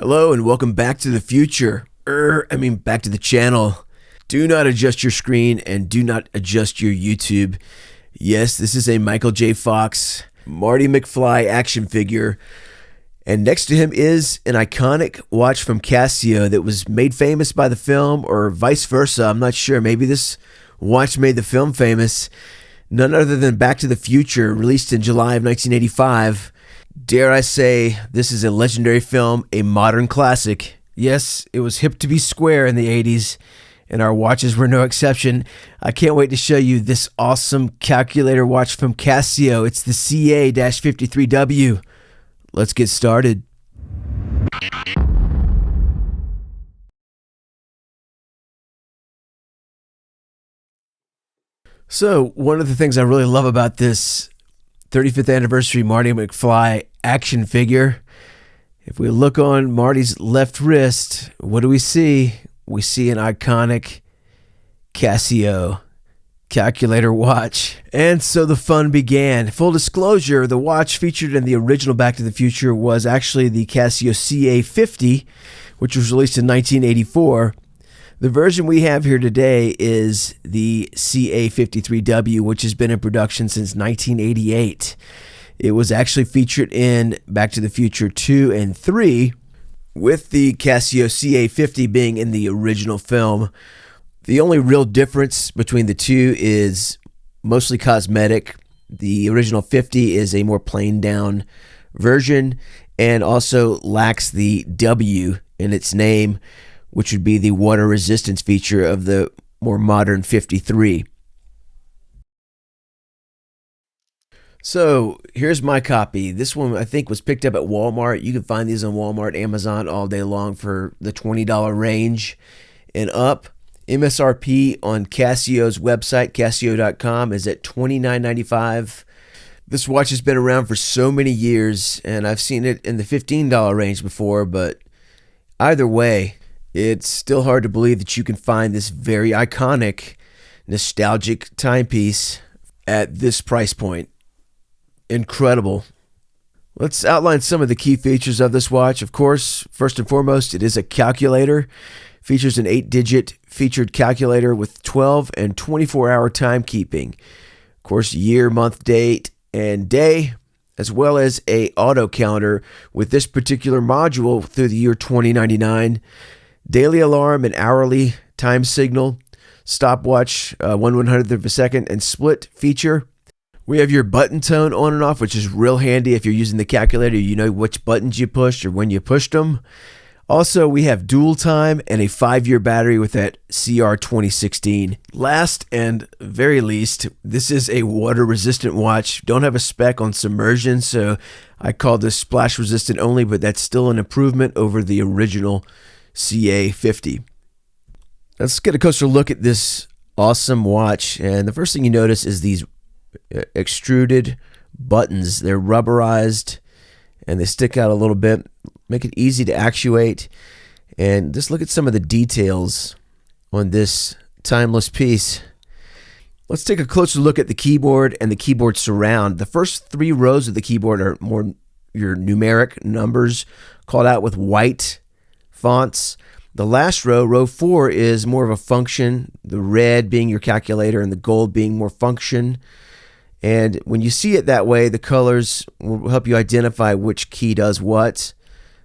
Hello and welcome back to the future. Back to the channel. Do not adjust your screen and do not adjust your YouTube. Yes, this is a Michael J. Fox, Marty McFly action figure. And next to him is an iconic watch from Casio that was made famous by the film, or vice versa. I'm not sure. Maybe this watch made the film famous. None other than Back to the Future, released in July of 1985. Dare I say, this is a legendary film, a modern classic. Yes, it was hip to be square in the 80s, and our watches were no exception. I can't wait to show you this awesome calculator watch from Casio. It's the CA-53W. Let's get started. So, one of the things I really love about this 35th anniversary Marty McFly action figure, if we look on Marty's left wrist, what do we see? We see an iconic Casio calculator watch. And so the fun began. Full disclosure, the watch featured in the original Back to the Future was actually the Casio CA-50, which was released in 1984. The version we have here today is the CA-53W, which has been in production since 1988. It was actually featured in Back to the Future 2 and 3, with the Casio CA-50 being in the original film. The only real difference between the two is mostly cosmetic. The original 50 is a more plain down version and also lacks the W in its name, which would be the water resistance feature of the more modern 53. So here's my copy. This one I think was picked up at Walmart. You can find these on Walmart, Amazon all day long for the $20 range and up. MSRP on Casio's website, Casio.com, is at $29.95. This watch has been around for so many years, and I've seen it in the $15 range before, but either way, it's still hard to believe that you can find this very iconic, nostalgic timepiece at this price point. Incredible. Let's outline some of the key features of this watch. Of course, first and foremost, it is a calculator. Features an 8-digit featured calculator with 12 and 24-hour timekeeping. Of course, year, month, date, and day, as well as a auto counter with this particular module through the year 2099. Daily alarm and hourly time signal, stopwatch, 1/100th of a second, and split feature. We have your button tone on and off, which is real handy if you're using the calculator. You know which buttons you pushed or when you pushed them. Also, we have dual time and a 5-year battery with that CR 2016. Last and very least, this is a water resistant watch. Don't have a spec on submersion, so I call this splash resistant only, but that's still an improvement over the original CA-50. Let's get a closer look at this awesome watch, and the first thing you notice is these extruded buttons. They're rubberized and they stick out a little bit, make it easy to actuate. And just look at some of the details on this timeless piece. Let's take a closer look at the keyboard and the keyboard surround. The first 3 rows of the keyboard are more your numeric numbers called out with white fonts. The last row, row 4, is more of a function, the red being your calculator and the gold being more function. And when you see it that way, the colors will help you identify which key does what.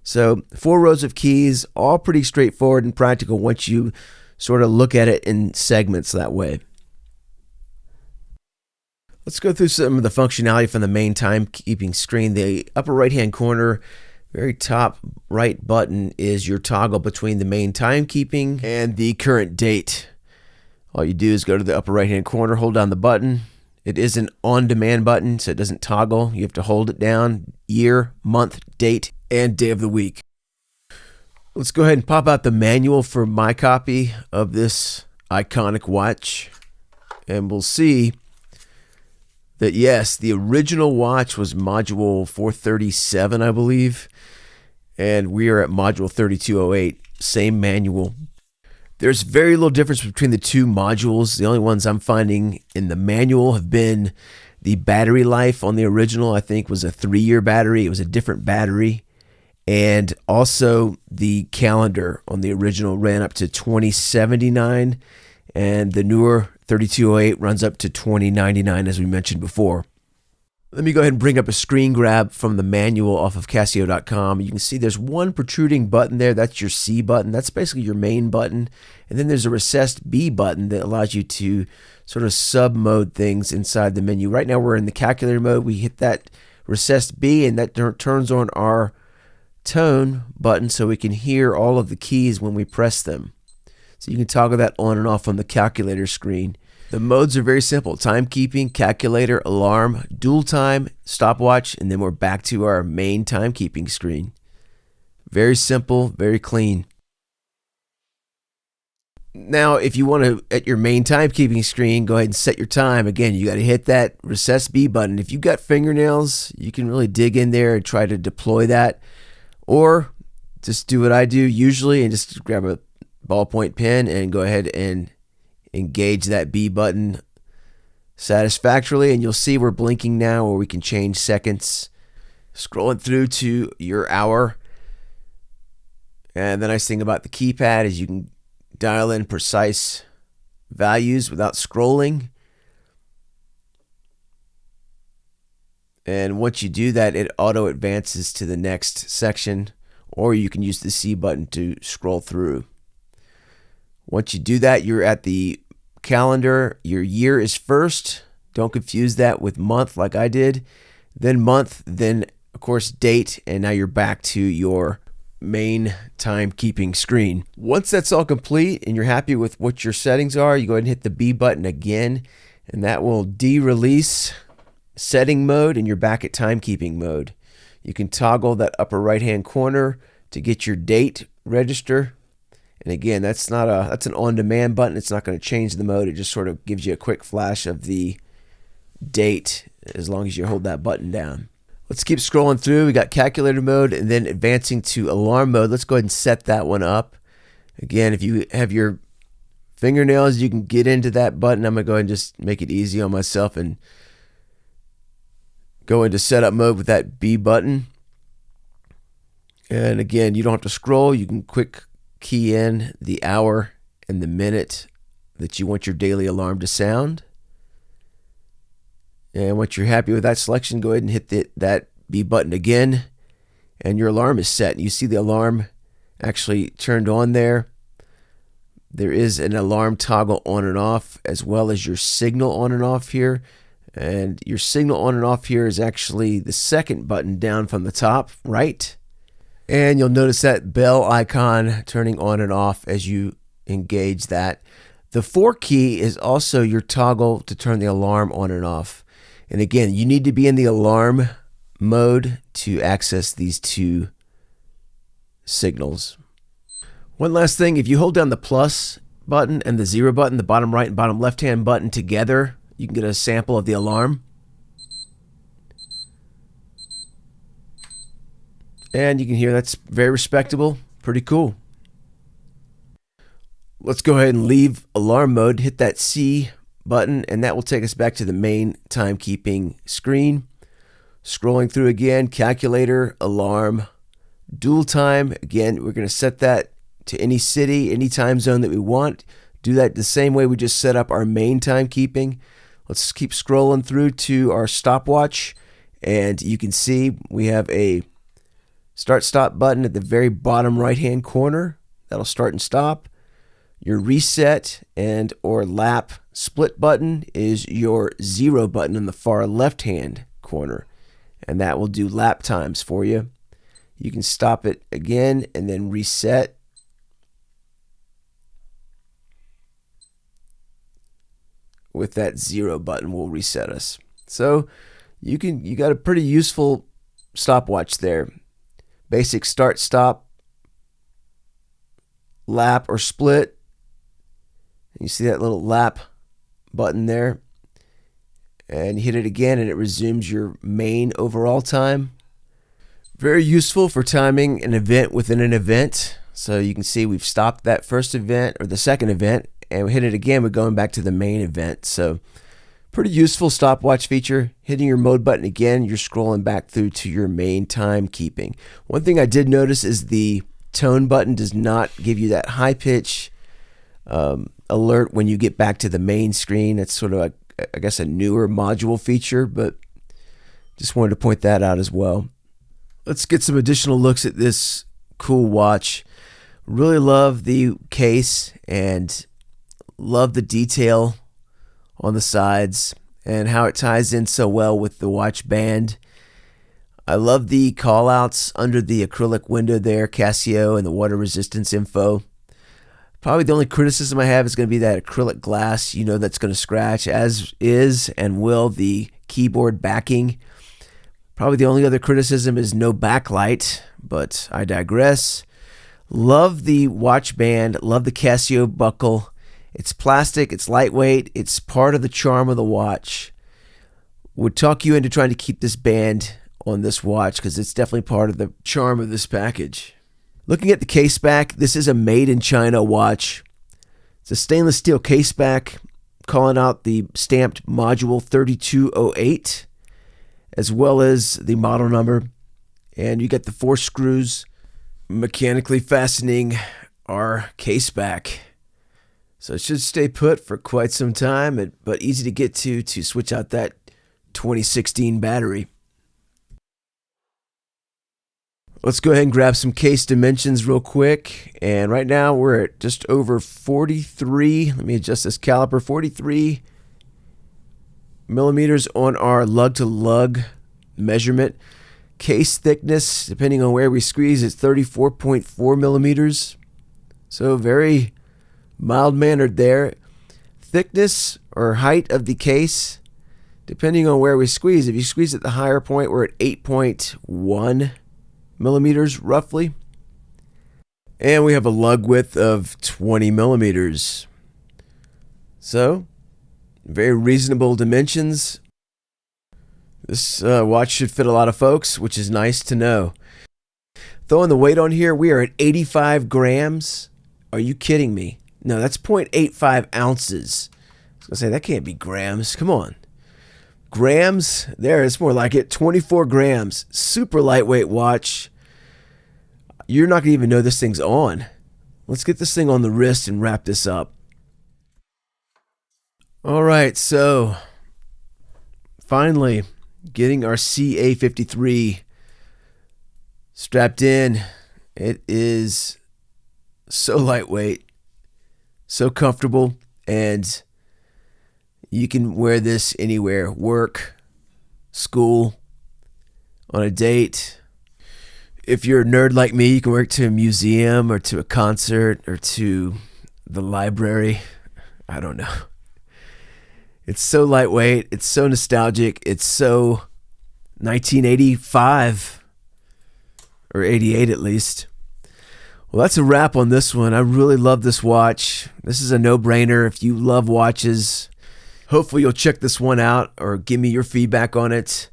So 4 rows of keys, all pretty straightforward and practical once you sort of look at it in segments that way. Let's go through some of the functionality from the main timekeeping screen. The upper right-hand corner, very top right button, is your toggle between the main timekeeping and the current date. All you do is go to the upper right-hand corner, hold down the button. It is an on-demand button, so it doesn't toggle. You have to hold it down, year, month, date, and day of the week. Let's go ahead and pop out the manual for my copy of this iconic watch. And we'll see that, yes, the original watch was module 437, I believe. And we are at module 3208, same manual. There's very little difference between the two modules. The only ones I'm finding in the manual have been the battery life. On the original, I think, was a 3-year battery. It was a different battery. And also the calendar on the original ran up to 2079, and the newer 3208 runs up to 2099, as we mentioned before. Let me go ahead and bring up a screen grab from the manual off of Casio.com. You can see there's one protruding button there. That's your C button. That's basically your main button. And then there's a recessed B button that allows you to sort of sub-mode things inside the menu. Right now we're in the calculator mode. We hit that recessed B, and that turns on our tone button so we can hear all of the keys when we press them. So you can toggle that on and off on the calculator screen. The modes are very simple: timekeeping, calculator, alarm, dual time, stopwatch, and then we're back to our main timekeeping screen. Very simple, very clean. Now, if you want to, at your main timekeeping screen, go ahead and set your time. Again, you got to hit that recess B button. If you've got fingernails, you can really dig in there and try to deploy that. Or just do what I do usually and just grab a ballpoint pen and go ahead and engage that B button satisfactorily, and you'll see we're blinking now, or we can change seconds. Scrolling through to your hour. And the nice thing about the keypad is you can dial in precise values without scrolling. And once you do that, it auto advances to the next section, or you can use the C button to scroll through. Once you do that, you're at the calendar. Your year is first. Don't confuse that with month like I did. Then month, then of course date, and now you're back to your main timekeeping screen. Once that's all complete and you're happy with what your settings are, you go ahead and hit the B button again, and that will de-release setting mode, and you're back at timekeeping mode. You can toggle that upper right hand corner to get your date register. And again, that's an on-demand button. It's not going to change the mode. It just sort of gives you a quick flash of the date as long as you hold that button down. Let's keep scrolling through. We got calculator mode and then advancing to alarm mode. Let's go ahead and set that one up. Again, if you have your fingernails, you can get into that button. I'm going to go ahead and just make it easy on myself and go into setup mode with that B button. And again, you don't have to scroll. You can quick key in the hour and the minute that you want your daily alarm to sound. And once you're happy with that selection, go ahead and hit that B button again, and your alarm is set. You see the alarm actually turned on there. There is an alarm toggle on and off, as well as your signal on and off here. And your signal on and off here is actually the second button down from the top right. And you'll notice that bell icon turning on and off as you engage that. The 4 key is also your toggle to turn the alarm on and off. And again, you need to be in the alarm mode to access these two signals. One last thing, if you hold down the plus button and the 0 button, the bottom right and bottom left hand button together, you can get a sample of the alarm. And you can hear that's very respectable, pretty cool. Let's go ahead and leave alarm mode, hit that C button, and that will take us back to the main timekeeping screen. Scrolling through again, calculator, alarm, dual time. Again, we're going to set that to any city, any time zone that we want. Do that the same way we just set up our main timekeeping. Let's keep scrolling through to our stopwatch, and you can see we have a start stop button at the very bottom right hand corner. That'll start and stop. Your reset and or lap split button is your 0 button in the far left hand corner, and that will do lap times for you. You can stop it again and then reset. With that 0 button will reset us. So you got a pretty useful stopwatch there. Basic start, stop, lap or split. You see that little lap button there, and you hit it again and it resumes your main overall time. Very useful for timing an event within an event. So you can see we've stopped that first event or the second event, and we hit it again, we're going back to the main event. So Pretty useful stopwatch feature. Hitting your mode button again, you're scrolling back through to your main timekeeping. One thing I did notice is the tone button does not give you that high pitch alert when you get back to the main screen. It's sort of, I guess, a newer module feature, but just wanted to point that out as well. Let's get some additional looks at this cool watch. Really love the case and love the detail on the sides and how it ties in so well with the watch band. I love the callouts under the acrylic window there, Casio, and the water resistance info. Probably the only criticism I have is going to be that acrylic glass, you know, that's going to scratch, as is and will the keyboard backing. Probably the only other criticism is no backlight, but I digress. Love the watch band, love the Casio buckle. It's plastic, it's lightweight, it's part of the charm of the watch. Would talk you into trying to keep this band on this watch because it's definitely part of the charm of this package. Looking at the case back, this is a made in China watch. It's a stainless steel case back, calling out the stamped module 3208, as well as the model number. And you get the 4 screws mechanically fastening our case back. So it should stay put for quite some time, but easy to get to switch out that 2016 battery. Let's go ahead and grab some case dimensions real quick. And right now we're at just over 43. Let me adjust this caliper. 43 millimeters on our lug-to-lug measurement. Case thickness, depending on where we squeeze, is 34.4 millimeters. So very mild-mannered there. Thickness or height of the case, depending on where we squeeze. If you squeeze at the higher point, we're at 8.1 millimeters roughly. And we have a lug width of 20 millimeters. So, very reasonable dimensions. This watch should fit a lot of folks, which is nice to know. Throwing the weight on here, we are at 85 grams. Are you kidding me? No, that's 0.85 ounces. I was going to say, that can't be grams. Come on. Grams? There, it's more like it. 24 grams. Super lightweight watch. You're not going to even know this thing's on. Let's get this thing on the wrist and wrap this up. All right, so finally getting our CA-53 strapped in. It is so lightweight, so comfortable, and you can wear this anywhere. Work, school, on a date. If you're a nerd like me, you can wear it to a museum or to a concert or to the library. I don't know. It's so lightweight. It's so nostalgic. It's so 1985 or 88 at least. Well, that's a wrap on this one. I really love this watch. This is a no-brainer if you love watches. Hopefully you'll check this one out or give me your feedback on it.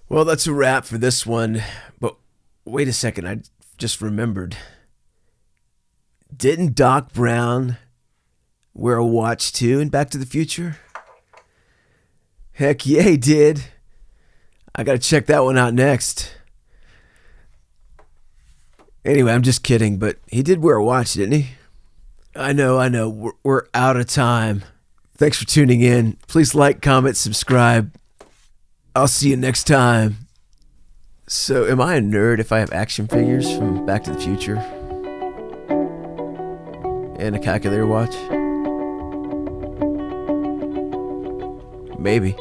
Well, that's a wrap for this one. But wait a second, I just remembered. Didn't Doc Brown wear a watch too in Back to the Future? Heck yeah, he did. I gotta check that one out next. Anyway, I'm just kidding, but he did wear a watch, didn't he? I know. We're out of time. Thanks for tuning in. Please like, comment, subscribe. I'll see you next time. So, am I a nerd if I have action figures from Back to the Future? And a calculator watch? Maybe.